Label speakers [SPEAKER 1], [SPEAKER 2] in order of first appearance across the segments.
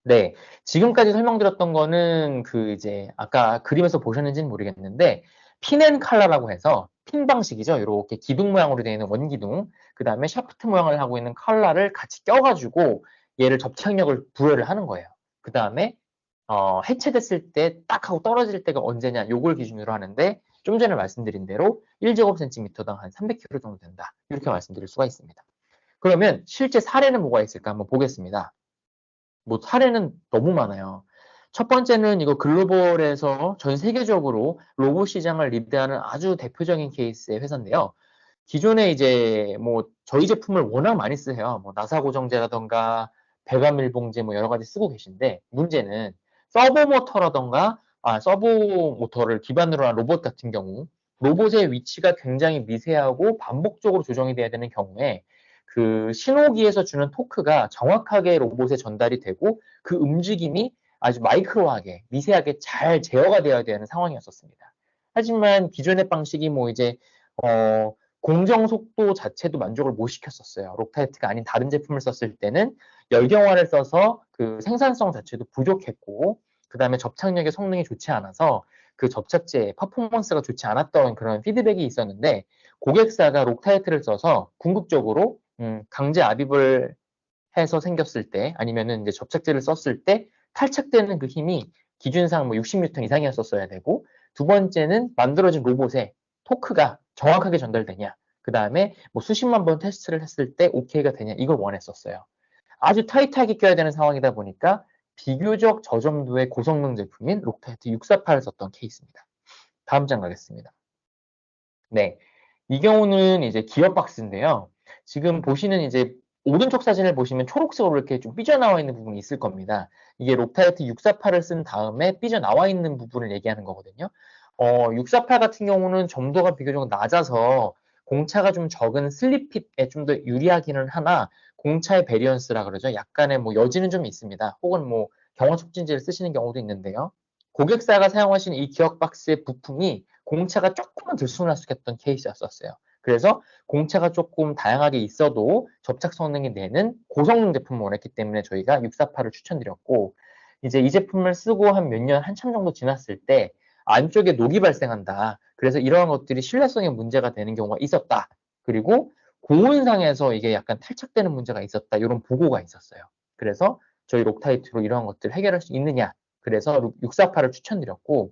[SPEAKER 1] 네, 지금까지 설명드렸던 거는 그 이제 아까 그림에서 보셨는지는 모르겠는데 핀앤 칼라라고 해서 핀 방식이죠. 이렇게 기둥 모양으로 되어 있는 원기둥, 그 다음에 샤프트 모양을 하고 있는 칼라를 같이 껴가지고 얘를 접착력을 부여를 하는 거예요. 그 다음에 해체됐을 때 딱 하고 떨어질 때가 언제냐 요걸 기준으로 하는데 좀 전에 말씀드린 대로 1제곱센티미터당 한 300kg 정도 된다. 이렇게 말씀드릴 수가 있습니다. 그러면 실제 사례는 뭐가 있을까 한번 보겠습니다. 뭐 사례는 너무 많아요. 첫 번째는 이거 글로벌에서 전 세계적으로 로봇 시장을 리드하는 아주 대표적인 케이스의 회사인데요. 기존에 이제 뭐 저희 제품을 워낙 많이 쓰세요. 뭐 나사 고정제라던가 배관밀봉제 뭐 여러 가지 쓰고 계신데 문제는 서버 모터라던가 서버 모터를 기반으로 한 로봇 같은 경우 로봇의 위치가 굉장히 미세하고 반복적으로 조정이 돼야 되는 경우에 그 신호기에서 주는 토크가 정확하게 로봇에 전달이 되고 그 움직임이 아주 마이크로하게 미세하게 잘 제어가 되어야 되는 상황이었었습니다. 하지만 기존의 방식이 뭐 이제 공정 속도 자체도 만족을 못 시켰었어요. 록타이트가 아닌 다른 제품을 썼을 때는 열경화를 써서 그 생산성 자체도 부족했고 그 다음에 접착력의 성능이 좋지 않아서 그 접착제의 퍼포먼스가 좋지 않았던 그런 피드백이 있었는데 고객사가 록타이트를 써서 궁극적으로 강제 압입을 해서 생겼을 때 아니면은 이제 접착제를 썼을 때 탈착되는 그 힘이 기준상 뭐 60N 이상이었었어야 되고 두 번째는 만들어진 로봇에 토크가 정확하게 전달되냐 그 다음에 뭐 수십만 번 테스트를 했을 때 오케이가 되냐 이걸 원했었어요. 아주 타이트하게 껴야 되는 상황이다 보니까 비교적 저점도의 고성능 제품인 록타이트 648을 썼던 케이스입니다. 다음 장 가겠습니다. 네, 이 경우는 이제 기어 박스인데요. 지금 보시는 이제 오른쪽 사진을 보시면 초록색으로 이렇게 좀 삐져나와 있는 부분이 있을 겁니다. 이게 록타이트 648을 쓴 다음에 삐져나와 있는 부분을 얘기하는 거거든요. 648 같은 경우는 점도가 비교적 낮아서 공차가 좀 적은 슬립핏에 좀 더 유리하기는 하나 공차의 베리언스라 그러죠. 약간의 뭐 여지는 좀 있습니다. 혹은 뭐 경화 촉진제를 쓰시는 경우도 있는데요. 고객사가 사용하시는 이 기어 박스의 부품이 공차가 조금은 들쑥날쑥했던 케이스였었어요. 그래서 공차가 조금 다양하게 있어도 접착 성능이 내는 고성능 제품을 원했기 때문에 저희가 648을 추천드렸고 이제 이 제품을 쓰고 한 몇 년 한참 정도 지났을 때 안쪽에 녹이 발생한다. 그래서 이러한 것들이 신뢰성에 문제가 되는 경우가 있었다. 그리고 고온상에서 이게 약간 탈착되는 문제가 있었다. 이런 보고가 있었어요. 그래서 저희 록타이트로 이러한 것들을 해결할 수 있느냐. 그래서 648을 추천드렸고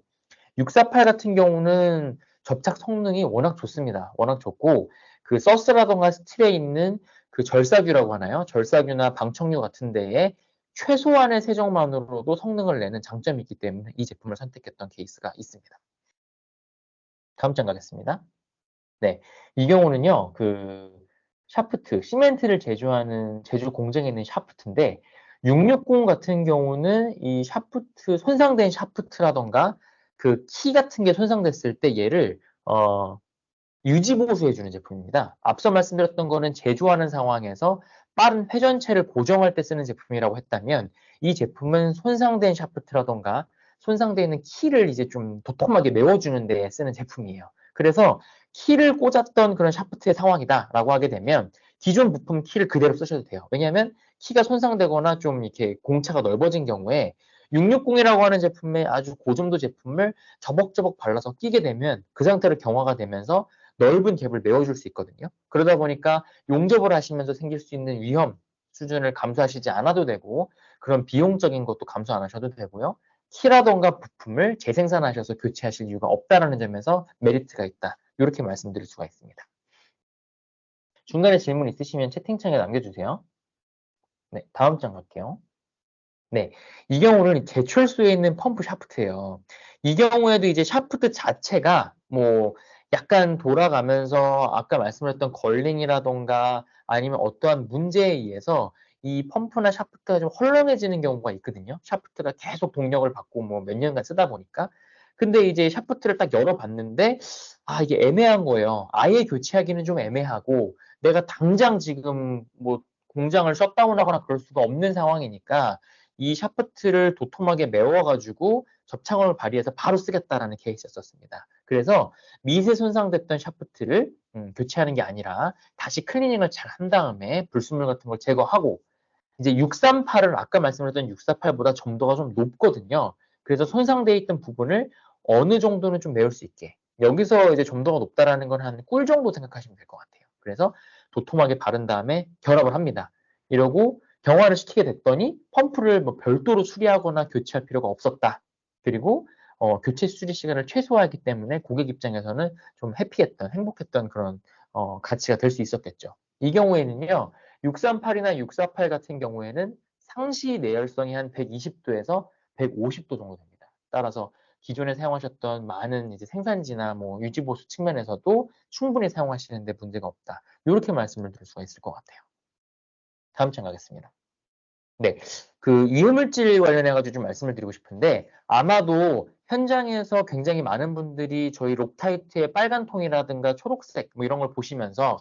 [SPEAKER 1] 648 같은 경우는 접착 성능이 워낙 좋습니다. 워낙 좋고 그 서스라던가 스틸에 있는 그 절삭유라고 하나요? 절삭유나 방청유 같은 데에 최소한의 세정만으로도 성능을 내는 장점이 있기 때문에 이 제품을 선택했던 케이스가 있습니다. 다음 장 가겠습니다. 네, 이 경우는요, 그 샤프트, 시멘트를 제조하는 제조 공정에 있는 샤프트인데 660 같은 경우는 이 샤프트 손상된 샤프트라던가 그 키 같은 게 손상됐을 때 얘를 유지 보수해주는 제품입니다. 앞서 말씀드렸던 거는 제조하는 상황에서 빠른 회전체를 고정할 때 쓰는 제품이라고 했다면 이 제품은 손상된 샤프트라던가 손상되어 있는 키를 이제 좀 도톰하게 메워주는 데 쓰는 제품이에요. 그래서 키를 꽂았던 그런 샤프트의 상황이다라고 하게 되면 기존 부품 키를 그대로 쓰셔도 돼요. 왜냐하면 키가 손상되거나 좀 이렇게 공차가 넓어진 경우에 660이라고 하는 제품의 아주 고점도 제품을 저벅저벅 발라서 끼게 되면 그 상태로 경화가 되면서 넓은 갭을 메워줄 수 있거든요. 그러다 보니까 용접을 하시면서 생길 수 있는 위험 수준을 감수하시지 않아도 되고 그런 비용적인 것도 감수 안 하셔도 되고요. 키라던가 부품을 재생산하셔서 교체하실 이유가 없다는 점에서 메리트가 있다. 이렇게 말씀드릴 수가 있습니다. 중간에 질문 있으시면 채팅창에 남겨주세요. 네, 다음 장 갈게요. 네, 이 경우는 제철소에 있는 펌프 샤프트예요. 이 경우에도 이제 샤프트 자체가 뭐 약간 돌아가면서 아까 말씀드렸던 걸링이라던가 아니면 어떠한 문제에 의해서 이 펌프나 샤프트가 좀 헐렁해지는 경우가 있거든요. 샤프트가 계속 동력을 받고 뭐 몇 년간 쓰다 보니까. 근데 이제 샤프트를 딱 열어봤는데 이게 애매한 거예요. 아예 교체하기는 좀 애매하고 내가 당장 지금 뭐 공장을 셧다운하거나 그럴 수가 없는 상황이니까 이 샤프트를 도톰하게 메워가지고 접착력을 발휘해서 바로 쓰겠다라는 케이스였었습니다. 그래서 미세 손상됐던 샤프트를 교체하는 게 아니라 다시 클리닝을 잘 한 다음에 불순물 같은 걸 제거하고 이제 638은 아까 말씀드렸던 648보다 점도가 좀 높거든요. 그래서 손상되어 있던 부분을 어느 정도는 좀 메울 수 있게. 여기서 이제 점도가 높다라는 건 한 꿀 정도 생각하시면 될 것 같아요. 그래서 도톰하게 바른 다음에 결합을 합니다. 이러고 경화를 시키게 됐더니 펌프를 뭐 별도로 수리하거나 교체할 필요가 없었다. 그리고 교체 수리 시간을 최소화하기 때문에 고객 입장에서는 좀 해피했던, 행복했던 그런 가치가 될 수 있었겠죠. 이 경우에는요, 638이나 648 같은 경우에는 상시 내열성이 한 120도에서 150도 정도 됩니다. 따라서 기존에 사용하셨던 많은 이제 생산지나 뭐 유지보수 측면에서도 충분히 사용하시는데 문제가 없다. 이렇게 말씀을 드릴 수가 있을 것 같아요. 다음 장 가겠습니다. 네, 그 유해물질 관련해가지고 좀 말씀을 드리고 싶은데 아마도 현장에서 굉장히 많은 분들이 저희 록타이트의 빨간 통이라든가 초록색 뭐 이런 걸 보시면서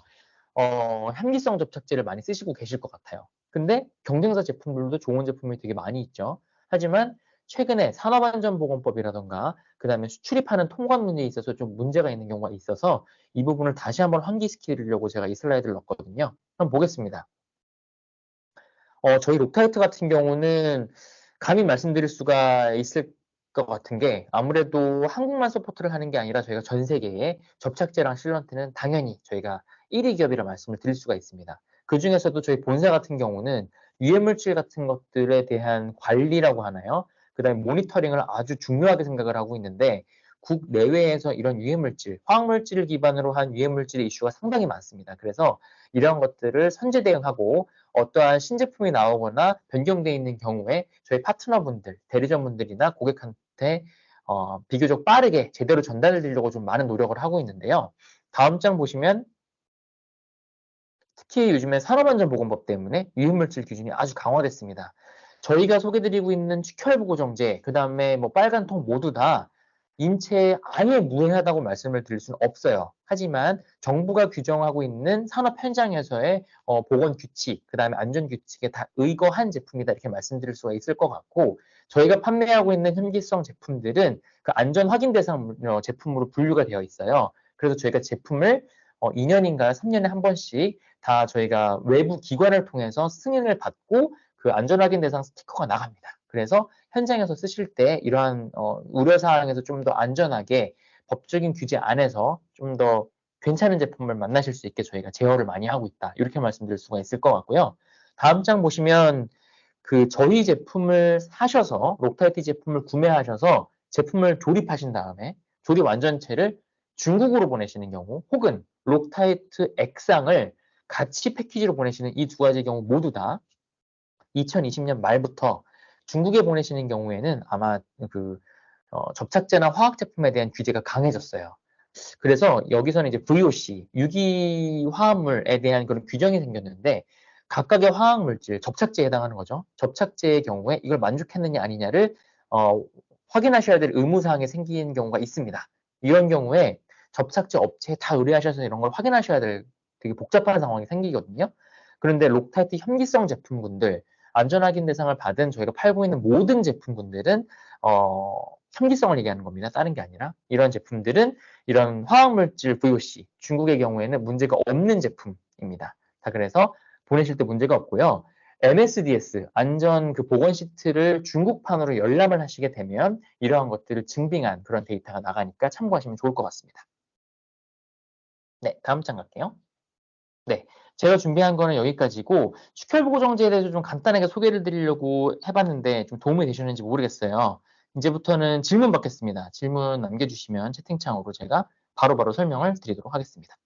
[SPEAKER 1] 향기성 접착제를 많이 쓰시고 계실 것 같아요. 근데 경쟁사 제품들도 좋은 제품이 되게 많이 있죠. 하지만 최근에 산업안전보건법이라던가 그다음에 수출입하는 통관 문제에 있어서 좀 문제가 있는 경우가 있어서 이 부분을 다시 한번 환기시키려고 제가 이 슬라이드를 넣었거든요. 한번 보겠습니다. 저희 록타이트 같은 경우는 감히 말씀드릴 수가 있을 것 같은 게 아무래도 한국만 서포트를 하는 게 아니라 저희가 전 세계에 접착제랑 실런트는 당연히 저희가 1위 기업이라 말씀을 드릴 수가 있습니다. 그 중에서도 저희 본사 같은 경우는 유해물질 같은 것들에 대한 관리라고 하나요? 그 다음에 모니터링을 아주 중요하게 생각을 하고 있는데 국 내외에서 이런 유해물질, 화학물질을 기반으로 한 유해물질의 이슈가 상당히 많습니다. 그래서 이런 것들을 선제 대응하고 어떠한 신제품이 나오거나 변경되어 있는 경우에 저희 파트너분들, 대리점분들이나 고객한테 비교적 빠르게 제대로 전달을 드리려고 좀 많은 노력을 하고 있는데요. 다음 장 보시면 특히 요즘에 산업안전보건법 때문에 유해물질 기준이 아주 강화됐습니다. 저희가 소개드리고 있는 축혈보고정제, 그 다음에 뭐 빨간통 모두 다 인체에 아예 무해하다고 말씀을 드릴 수는 없어요. 하지만 정부가 규정하고 있는 산업 현장에서의 보건 규칙, 그 다음에 안전 규칙에 다 의거한 제품이다 이렇게 말씀드릴 수가 있을 것 같고 저희가 판매하고 있는 현기성 제품들은 그 안전 확인 대상 제품으로 분류가 되어 있어요. 그래서 저희가 제품을 2년인가 3년에 한 번씩 다 저희가 외부 기관을 통해서 승인을 받고 그 안전확인 대상 스티커가 나갑니다. 그래서 현장에서 쓰실 때 이러한 우려사항에서 좀 더 안전하게 법적인 규제 안에서 좀 더 괜찮은 제품을 만나실 수 있게 저희가 제어를 많이 하고 있다. 이렇게 말씀드릴 수가 있을 것 같고요. 다음 장 보시면 그 저희 제품을 사셔서 록타이트 제품을 구매하셔서 제품을 조립하신 다음에 조립 완전체를 중국으로 보내시는 경우 혹은 록타이트 액상을 같이 패키지로 보내시는 이 두 가지 경우 모두 다 2020년 말부터 중국에 보내시는 경우에는 아마 그 접착제나 화학 제품에 대한 규제가 강해졌어요. 그래서 여기서는 이제 VOC, 유기화합물에 대한 그런 규정이 생겼는데 각각의 화학물질, 접착제에 해당하는 거죠. 접착제의 경우에 이걸 만족했느냐 아니냐를 확인하셔야 될 의무사항이 생기는 경우가 있습니다. 이런 경우에 접착제 업체에 다 의뢰하셔서 이런 걸 확인하셔야 될 되게 복잡한 상황이 생기거든요. 그런데 록타이트 현기성 제품군들, 안전확인 대상을 받은 저희가 팔고 있는 모든 제품군들은 현기성을 얘기하는 겁니다. 다른 게 아니라 이런 제품들은 이런 화학물질 VOC, 중국의 경우에는 문제가 없는 제품입니다. 자, 그래서 보내실 때 문제가 없고요. MSDS, 안전 그 보건 시트를 중국판으로 열람을 하시게 되면 이러한 것들을 증빙한 그런 데이터가 나가니까 참고하시면 좋을 것 같습니다. 네, 다음 장 갈게요. 네, 제가 준비한 거는 여기까지고 축혈보고정제에 대해서 좀 간단하게 소개를 드리려고 해봤는데 좀 도움이 되셨는지 모르겠어요. 이제부터는 질문 받겠습니다. 질문 남겨주시면 채팅창으로 제가 바로바로 설명을 드리도록 하겠습니다.